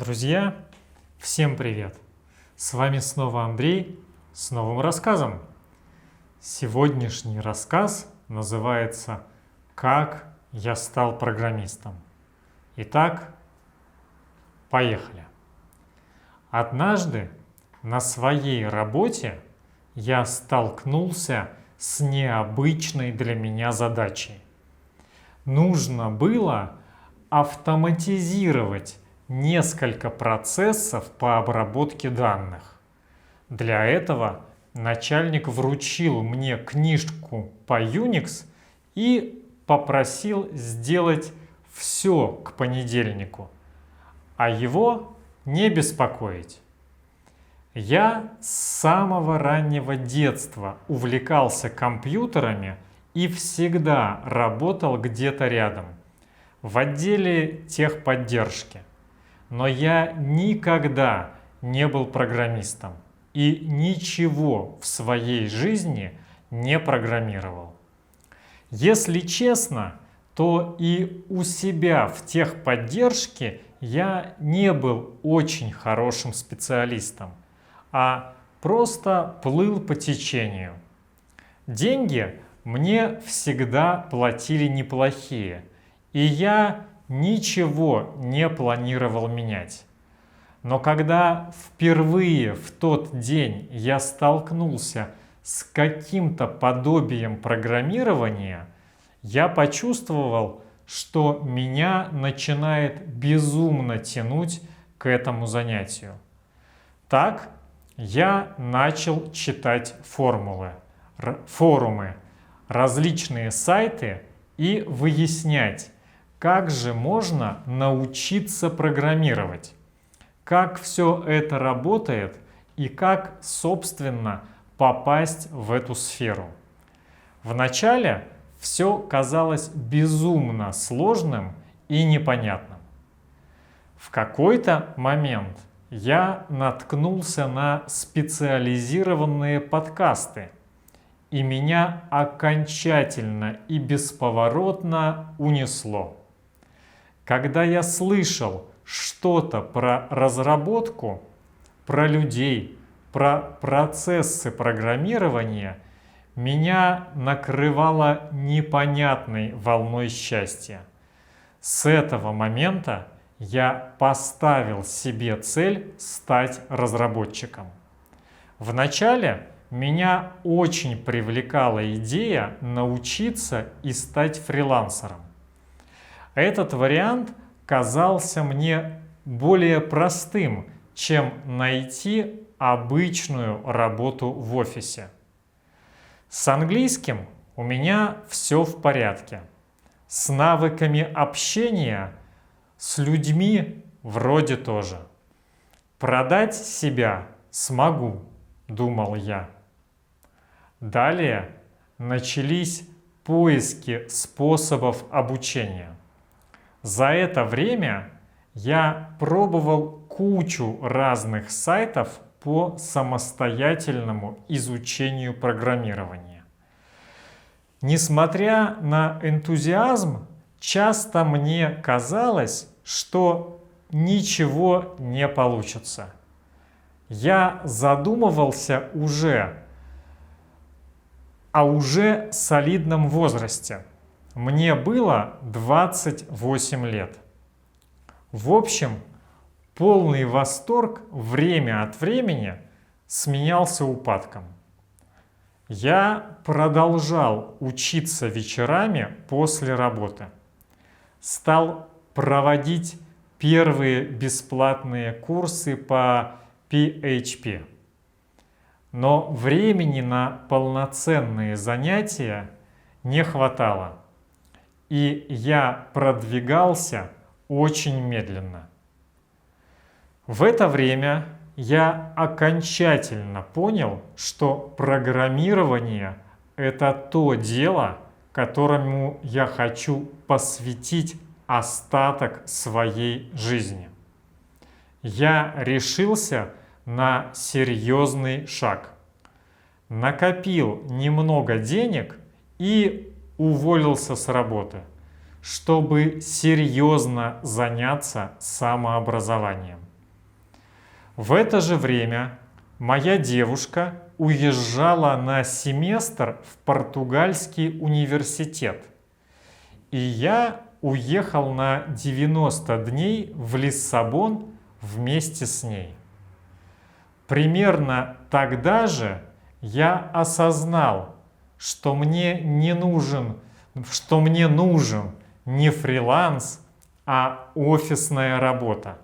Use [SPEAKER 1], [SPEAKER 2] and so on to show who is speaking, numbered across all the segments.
[SPEAKER 1] Друзья, всем привет! С вами снова Андрей с новым рассказом. Сегодняшний рассказ называется «Как я стал программистом». Итак, поехали. Однажды на своей работе я столкнулся с необычной для меня задачей. Нужно было автоматизировать несколько процессов по обработке данных. Для этого начальник вручил мне книжку по Unix и попросил сделать все к понедельнику, а его не беспокоить. Я с самого раннего детства увлекался компьютерами и всегда работал где-то рядом, в отделе техподдержки. Но я никогда не был программистом и ничего в своей жизни не программировал. Если честно, то и у себя в техподдержке я не был очень хорошим специалистом, а просто плыл по течению. Деньги мне всегда платили неплохие, и я ничего не планировал менять. Но когда впервые в тот день я столкнулся с каким-то подобием программирования, я почувствовал, что меня начинает безумно тянуть к этому занятию. Так я начал читать форумы, различные сайты и выяснять, как же можно научиться программировать, как все это работает и как, собственно, попасть в эту сферу. Вначале все казалось безумно сложным и непонятным. В какой-то момент я наткнулся на специализированные подкасты, и меня окончательно и бесповоротно унесло. Когда я слышал что-то про разработку, про людей, про процессы программирования, меня накрывало непонятной волной счастья. С этого момента я поставил себе цель стать разработчиком. Вначале меня очень привлекала идея научиться и стать фрилансером. Этот вариант казался мне более простым, чем найти обычную работу в офисе. С английским у меня все в порядке. С навыками общения с людьми вроде тоже. Продать себя смогу, думал я. Далее начались поиски способов обучения. За это время я пробовал кучу разных сайтов по самостоятельному изучению программирования. Несмотря на энтузиазм, часто мне казалось, что ничего не получится. Я задумывался о уже солидном возрасте. Мне было 28 лет. В общем, полный восторг время от времени сменялся упадком. Я продолжал учиться вечерами после работы. Стал проводить первые бесплатные курсы по PHP. Но времени на полноценные занятия не хватало. И я продвигался очень медленно. В это время я окончательно понял, что программирование – это то дело, которому я хочу посвятить остаток своей жизни. Я решился на серьезный шаг. Накопил немного денег и уволился с работы, чтобы серьезно заняться самообразованием. В это же время моя девушка уезжала на семестр в португальский университет, и я уехал на 90 дней в Лиссабон вместе с ней. Примерно тогда же я осознал, что мне нужен не фриланс, а офисная работа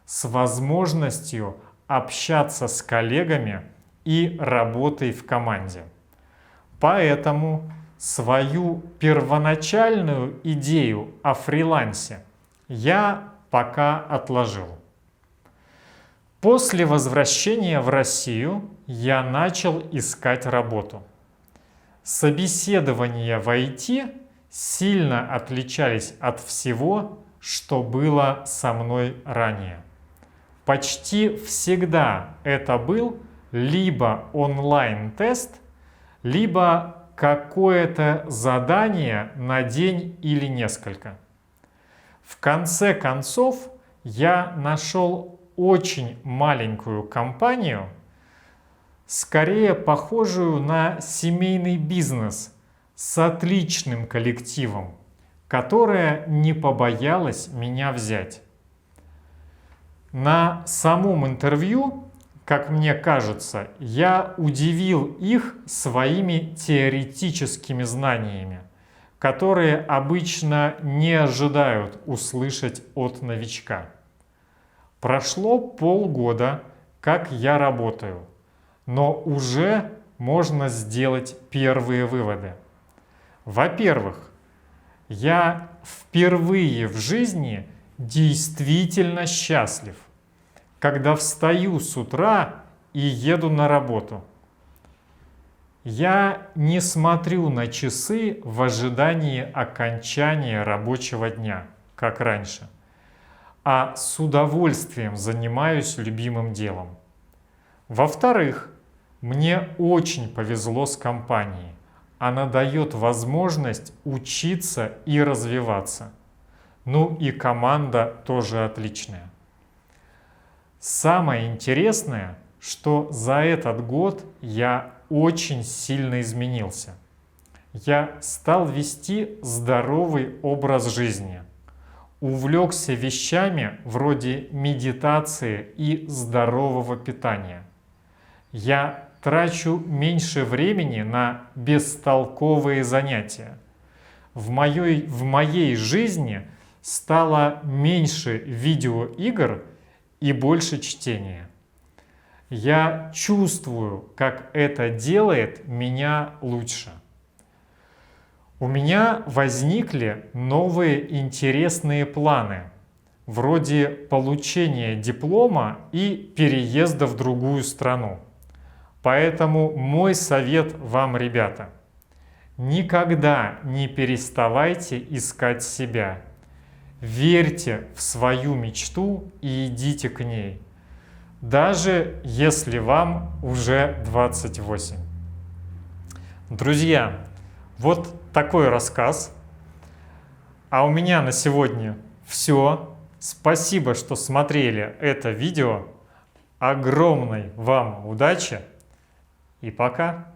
[SPEAKER 1] с возможностью общаться с коллегами и работой в команде. Поэтому свою первоначальную идею о фрилансе я пока отложил. После возвращения в Россию я начал искать работу. Собеседования в IT сильно отличались от всего, что было со мной ранее. Почти всегда это был либо онлайн-тест, либо какое-то задание на день или несколько. В конце концов, я нашел очень маленькую компанию, скорее похожую на семейный бизнес с отличным коллективом, которая не побоялась меня взять. На самом интервью, как мне кажется, я удивил их своими теоретическими знаниями, которые обычно не ожидают услышать от новичка. Прошло полгода, как я работаю, но уже можно сделать первые выводы. Во-первых, я впервые в жизни действительно счастлив, когда встаю с утра и еду на работу. Я не смотрю на часы в ожидании окончания рабочего дня, как раньше, а с удовольствием занимаюсь любимым делом. Во-вторых, мне очень повезло с компанией. Она дает возможность учиться и развиваться. Ну и команда тоже отличная. Самое интересное, что за этот год я очень сильно изменился. Я стал вести здоровый образ жизни. Увлекся вещами вроде медитации и здорового питания. Я трачу меньше времени на бестолковые занятия. В моей жизни стало меньше видеоигр и больше чтения. Я чувствую, как это делает меня лучше. У меня возникли новые интересные планы, вроде получения диплома и переезда в другую страну. Поэтому мой совет вам, ребята, никогда не переставайте искать себя. Верьте в свою мечту и идите к ней, даже если вам уже 28. Друзья, вот такой рассказ. А у меня на сегодня все. Спасибо, что смотрели это видео. Огромной вам удачи и пока!